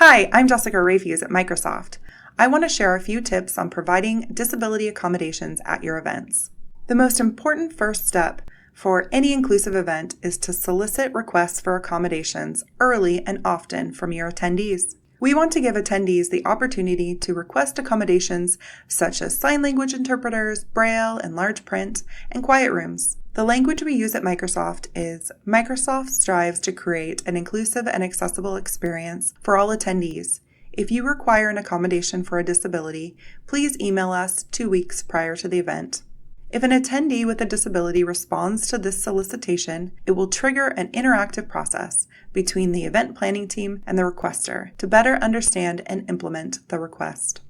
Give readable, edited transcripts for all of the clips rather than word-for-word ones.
Hi, I'm Jessica Rafuse at Microsoft. I want to share a few tips on providing disability accommodations at your events. The most important first step for any inclusive event is to solicit requests for accommodations early and often from your attendees. We want to give attendees the opportunity to request accommodations such as sign language interpreters, braille and large print, and quiet rooms. The language we use at Microsoft is Microsoft strives to create an inclusive and accessible experience for all attendees. If you require an accommodation for a disability, please email us 2 weeks prior to the event. If an attendee with a disability responds to this solicitation, it will trigger an interactive process between the event planning team and the requester to better understand and implement the request.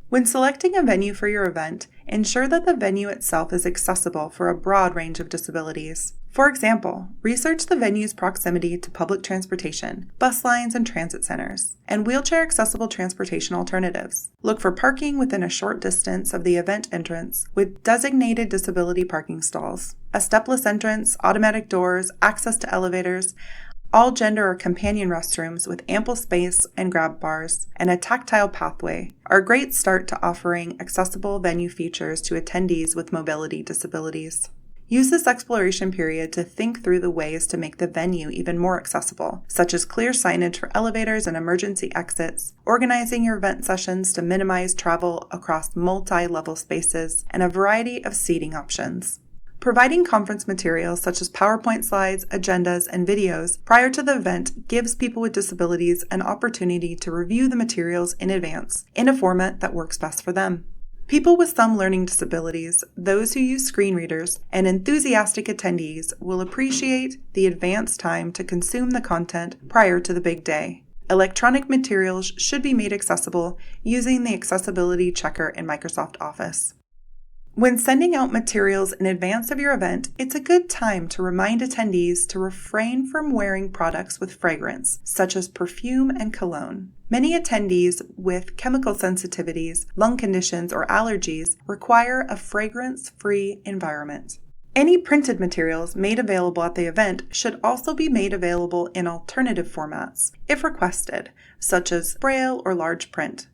When selecting a venue for your event, ensure that the venue itself is accessible for a broad range of disabilities. For example, research the venue's proximity to public transportation, bus lines and transit centers, and wheelchair-accessible transportation alternatives. Look for parking within a short distance of the event entrance with designated disability parking stalls, a stepless entrance, automatic doors, access to elevators, all gender or companion restrooms with ample space and grab bars, and a tactile pathway are a great start to offering accessible venue features to attendees with mobility disabilities. Use this exploration period to think through the ways to make the venue even more accessible, such as clear signage for elevators and emergency exits, organizing your event sessions to minimize travel across multi-level spaces, and a variety of seating options. Providing conference materials such as PowerPoint slides, agendas, and videos prior to the event gives people with disabilities an opportunity to review the materials in advance in a format that works best for them. People with some learning disabilities, those who use screen readers, and enthusiastic attendees will appreciate the advanced time to consume the content prior to the big day. Electronic materials should be made accessible using the accessibility checker in Microsoft Office. When sending out materials in advance of your event, it's a good time to remind attendees to refrain from wearing products with fragrance, such as perfume and cologne. Many attendees with chemical sensitivities, lung conditions, or allergies require a fragrance-free environment. Any printed materials made available at the event should also be made available in alternative formats, if requested, such as braille or large print.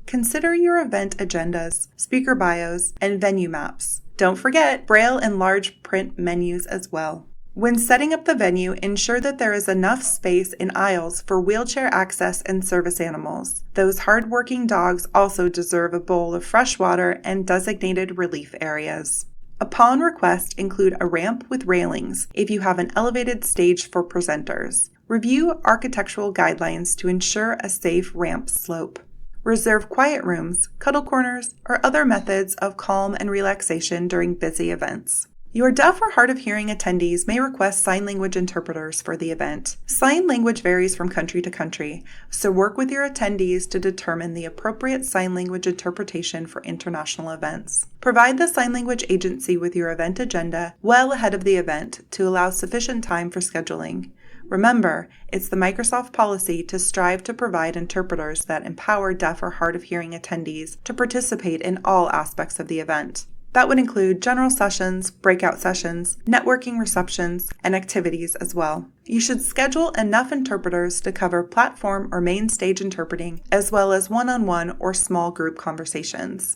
Consider your event agendas, speaker bios, and venue maps. Don't forget braille and large print menus as well. When setting up the venue, ensure that there is enough space in aisles for wheelchair access and service animals. Those hard-working dogs also deserve a bowl of fresh water and designated relief areas. Upon request, include a ramp with railings if you have an elevated stage for presenters. Review architectural guidelines to ensure a safe ramp slope. Reserve quiet rooms, cuddle corners, or other methods of calm and relaxation during busy events. Your deaf or hard of hearing attendees may request sign language interpreters for the event. Sign language varies from country to country, so work with your attendees to determine the appropriate sign language interpretation for international events. Provide the sign language agency with your event agenda well ahead of the event to allow sufficient time for scheduling. Remember, it's the Microsoft policy to strive to provide interpreters that empower deaf or hard of hearing attendees to participate in all aspects of the event. That would include general sessions, breakout sessions, networking receptions, and activities as well. You should schedule enough interpreters to cover platform or main stage interpreting, as well as one-on-one or small group conversations.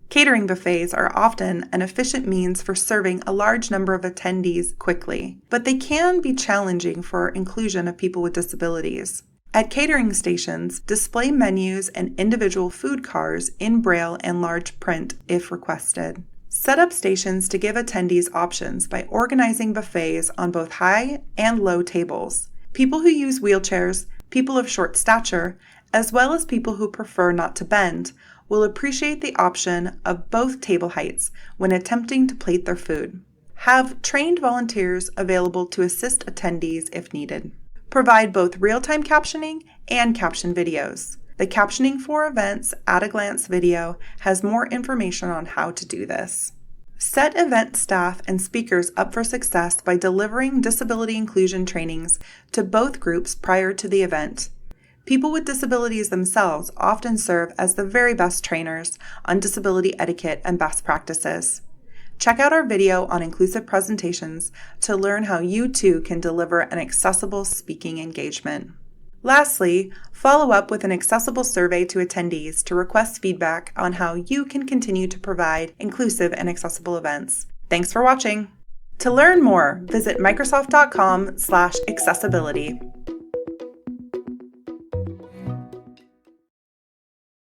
Catering buffets are often an efficient means for serving a large number of attendees quickly, but they can be challenging for inclusion of people with disabilities. At catering stations, display menus and individual food cars in braille and large print if requested. Set up stations to give attendees options by organizing buffets on both high and low tables. People who use wheelchairs, people of short stature, as well as people who prefer not to bend, will appreciate the option of both table heights when attempting to plate their food. Have trained volunteers available to assist attendees if needed. Provide both real-time captioning and caption videos. The Captioning for Events at-a-glance video has more information on how to do this. Set event staff and speakers up for success by delivering disability inclusion trainings to both groups prior to the event. People with disabilities themselves often serve as the very best trainers on disability etiquette and best practices. Check out our video on inclusive presentations to learn how you too can deliver an accessible speaking engagement. Lastly, follow up with an accessible survey to attendees to request feedback on how you can continue to provide inclusive and accessible events. Thanks for watching. To learn more, visit Microsoft.com/accessibility.